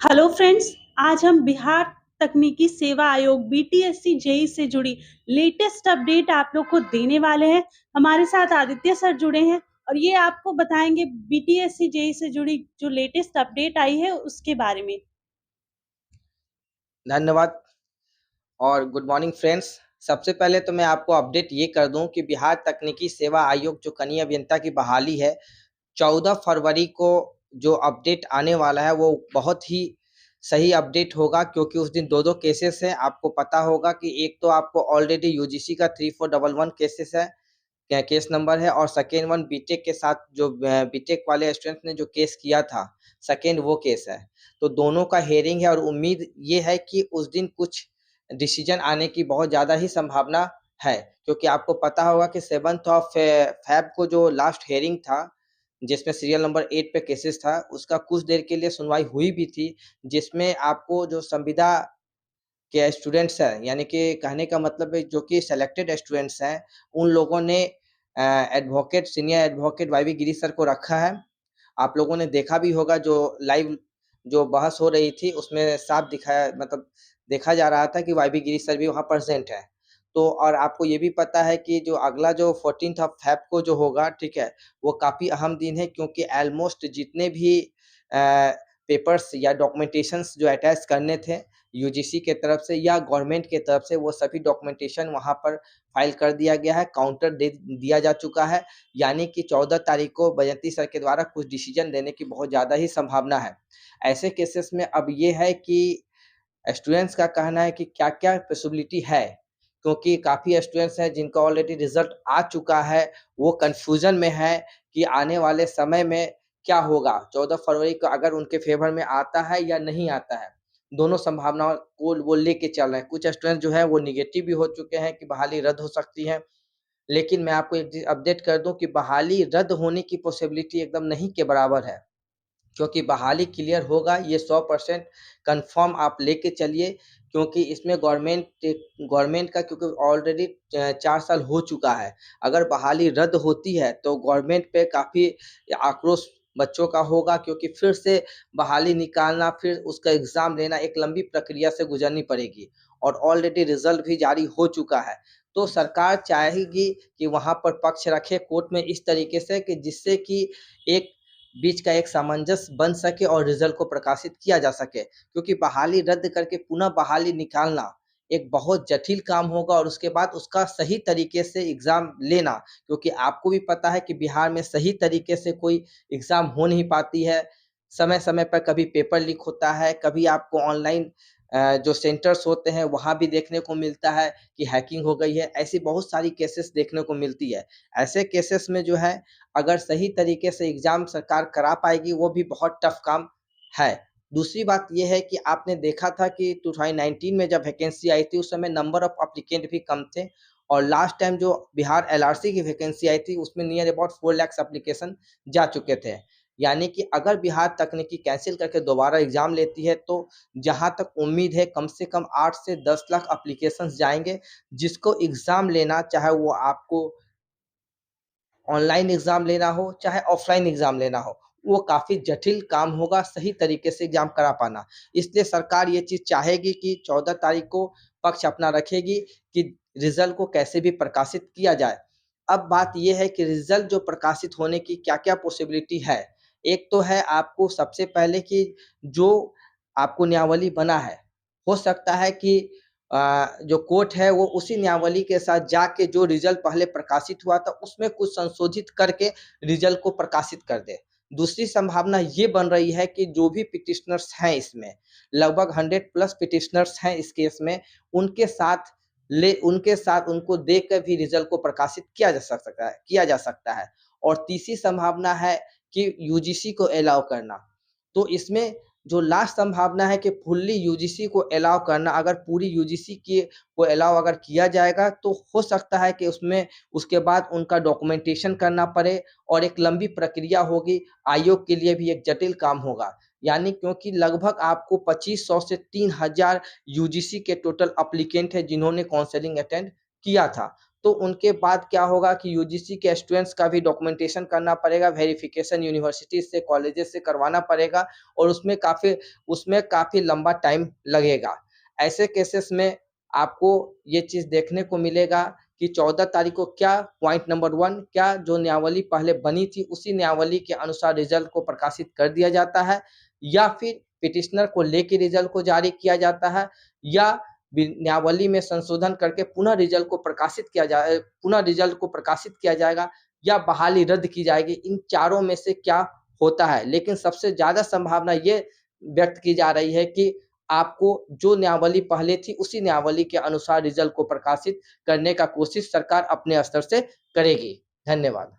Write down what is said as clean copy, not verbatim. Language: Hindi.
हेलो फ्रेंड्स, आज हम बिहार तकनीकी सेवा आयोग बीटीएससी जेई से जुड़ी लेटेस्ट अपडेट आप लोग को देने वाले हैं। हमारे साथ आदित्य सर जुड़े हैं और ये आपको बताएंगे बीटीएससी जेई से जुड़ी जो लेटेस्ट अपडेट आई है उसके बारे में। धन्यवाद और गुड मॉर्निंग फ्रेंड्स। सबसे पहले तो मैं आपको अपडेट ये कर दूं कि बिहार तकनीकी सेवा आयोग जो कनीय अभियंता की बहाली है 14 फरवरी को जो अपडेट आने वाला है वो बहुत ही सही अपडेट होगा, क्योंकि उस दिन दो दो केसेस हैं। आपको पता होगा कि एक तो आपको ऑलरेडी यूजीसी का 3411 केसेस है, केस नंबर है, और सेकेंड वन बीटेक के साथ जो बीटेक वाले स्टूडेंट ने जो केस किया था सेकेंड वो केस है। तो दोनों का हेयरिंग है और उम्मीद ये है कि उस दिन कुछ डिसीजन आने की बहुत ज़्यादा ही संभावना है, क्योंकि आपको पता होगा कि 7 फैब को जो लास्ट हेयरिंग था जिसमें सीरियल नंबर 8 पे केसेस था उसका कुछ देर के लिए सुनवाई हुई भी थी, जिसमें आपको जो संविदा के स्टूडेंट्स हैं, यानी कि कहने का मतलब है जो कि सेलेक्टेड स्टूडेंट्स हैं, उन लोगों ने एडवोकेट सीनियर एडवोकेट वाईवी गिरी सर को रखा है। आप लोगों ने देखा भी होगा जो लाइव जो बहस हो रही थी उसमें साफ दिखाया, मतलब देखा जा रहा था कि वाईवी गिरी सर भी वहाँ प्रेजेंट है। तो और आपको ये भी पता है कि जो अगला जो 14 फेब को जो होगा, ठीक है, वो काफ़ी अहम दिन है, क्योंकि ऑलमोस्ट जितने भी पेपर्स या डॉक्यूमेंटेशंस जो अटैच करने थे यूजीसी के तरफ से या गवर्नमेंट के तरफ से, वो सभी डॉक्यूमेंटेशन वहाँ पर फाइल कर दिया गया है, काउंटर दे दिया जा चुका है। यानी कि 14 तारीख को बयंती सर के द्वारा कुछ डिसीजन देने की बहुत ज़्यादा ही संभावना है। ऐसे केसेस में अब ये है कि स्टूडेंट्स का कहना है कि क्या-क्या पॉसिबिलिटी है, क्योंकि काफ़ी स्टूडेंट्स हैं जिनका ऑलरेडी रिजल्ट आ चुका है, वो कन्फ्यूज़न में है कि आने वाले समय में क्या होगा, 14 फरवरी को अगर उनके फ़ेवर में आता है या नहीं आता है। दोनों संभावनाओं को वो लेके चल रहे हैं। कुछ स्टूडेंट्स जो हैं वो नेगेटिव भी हो चुके हैं कि बहाली रद्द हो सकती है। लेकिन मैं आपको एक चीज़ अपडेट कर दूँ कि बहाली रद्द होने की पॉसिबिलिटी एकदम नहीं के बराबर है, क्योंकि बहाली क्लियर होगा ये 100% कन्फर्म आप लेके चलिए, क्योंकि इसमें गवर्नमेंट का क्योंकि ऑलरेडी 4 साल हो चुका है। अगर बहाली रद्द होती है तो गवर्नमेंट पे काफ़ी आक्रोश बच्चों का होगा, क्योंकि फिर से बहाली निकालना, फिर उसका एग्ज़ाम लेना एक लंबी प्रक्रिया से गुज़रनी पड़ेगी और ऑलरेडी रिज़ल्ट भी जारी हो चुका है। तो सरकार चाहेगी कि वहाँ पर पक्ष रखे कोर्ट में इस तरीके से कि जिससे कि एक बीच का एक सामंजस्य बन सके और रिजल्ट को प्रकाशित किया जा सके, क्योंकि बहाली रद्द करके पुनः बहाली निकालना एक बहुत जटिल काम होगा और उसके बाद उसका सही तरीके से एग्ज़ाम लेना, क्योंकि आपको भी पता है कि बिहार में सही तरीके से कोई एग्ज़ाम हो नहीं पाती है। समय-समय पर कभी पेपर लीक होता है, कभी आपको ऑनलाइन जो सेंटर्स होते हैं वहाँ भी देखने को मिलता है कि हैकिंग हो गई है। ऐसी बहुत सारी केसेस देखने को मिलती है। ऐसे केसेस में जो है अगर सही तरीके से एग्ज़ाम सरकार करा पाएगी वो भी बहुत टफ काम है। दूसरी बात ये है कि आपने देखा था कि 2019 में जब वैकेंसी आई थी उस समय नंबर ऑफ एप्लीकेंट भी कम थे, और लास्ट टाइम जो बिहार एलआरसी की वैकेंसी आई थी उसमें नियर अबाउट 4 लाख एप्लीकेशन जा चुके थे। यानी कि अगर बिहार तकनीकी कैंसल करके दोबारा एग्ज़ाम लेती है तो जहाँ तक उम्मीद है कम से कम 8 से 10 लाख एप्लीकेशंस जाएँगे, जिसको एग्ज़ाम लेना, चाहे वो आपको ऑनलाइन एग्ज़ाम लेना हो, चाहे ऑफ़लाइन एग्ज़ाम लेना हो, वो काफ़ी जटिल काम होगा सही तरीके से एग्ज़ाम करा पाना। इसलिए सरकार ये चीज़ चाहेगी कि 14 तारीख को पक्ष अपना रखेगी कि रिज़ल्ट को कैसे भी प्रकाशित किया जाए। अब बात ये है कि रिज़ल्ट जो प्रकाशित होने की क्या-क्या पॉसिबिलिटी है। एक तो है आपको सबसे पहले कि जो आपको नियमावली बना है, हो सकता है कि जो कोर्ट है वो उसी नियमावली के साथ जाके जो रिज़ल्ट पहले प्रकाशित हुआ था उसमें कुछ संशोधित करके रिज़ल्ट को प्रकाशित कर दे। दूसरी संभावना ये बन रही है कि जो भी पिटिशनर्स हैं इसमें, लगभग 100 प्लस पिटिशनर्स हैं इस केस में, उनके साथ उनको देकर भी रिज़ल्ट को प्रकाशित किया जा सकता है। और तीसरी संभावना है कि यूजीसी को अलाउ करना। तो इसमें जो लास्ट संभावना है कि फुल्ली यूजीसी को अलाउ करना, अगर पूरी यूजीसी की को अलाउ अगर किया जाएगा तो हो सकता है कि उसमें उसके बाद उनका डॉक्यूमेंटेशन करना पड़े और एक लंबी प्रक्रिया होगी, आयोग के लिए भी एक जटिल काम होगा। यानी क्योंकि लगभग आपको 2500 से 3000 यूजीसी के टोटल एप्लीकेंट हैं जिन्होंने काउंसलिंग अटेंड किया था। तो उनके बाद क्या होगा कि यूजीसी के स्टूडेंट्स का भी डॉक्यूमेंटेशन करना पड़ेगा, वेरिफिकेशन यूनिवर्सिटी से, कॉलेजेस से करवाना पड़ेगा और उसमें काफ़ी लंबा टाइम लगेगा। ऐसे केसेस में आपको ये चीज़ देखने को मिलेगा कि 14 तारीख को क्या पॉइंट नंबर 1 क्या जो नियमावली पहले बनी थी उसी नियमावली के अनुसार रिजल्ट को प्रकाशित कर दिया जाता है, या फिर पिटिशनर को लेके रिजल्ट को जारी किया जाता है, या नियमावली में संशोधन करके पुनः रिजल्ट को प्रकाशित किया जाएगा, या बहाली रद्द की जाएगी। इन चारों में से क्या होता है, लेकिन सबसे ज़्यादा संभावना ये व्यक्त की जा रही है कि आपको जो नियमावली पहले थी उसी नियमावली के अनुसार रिजल्ट को प्रकाशित करने का कोशिश सरकार अपने स्तर से करेगी। धन्यवाद।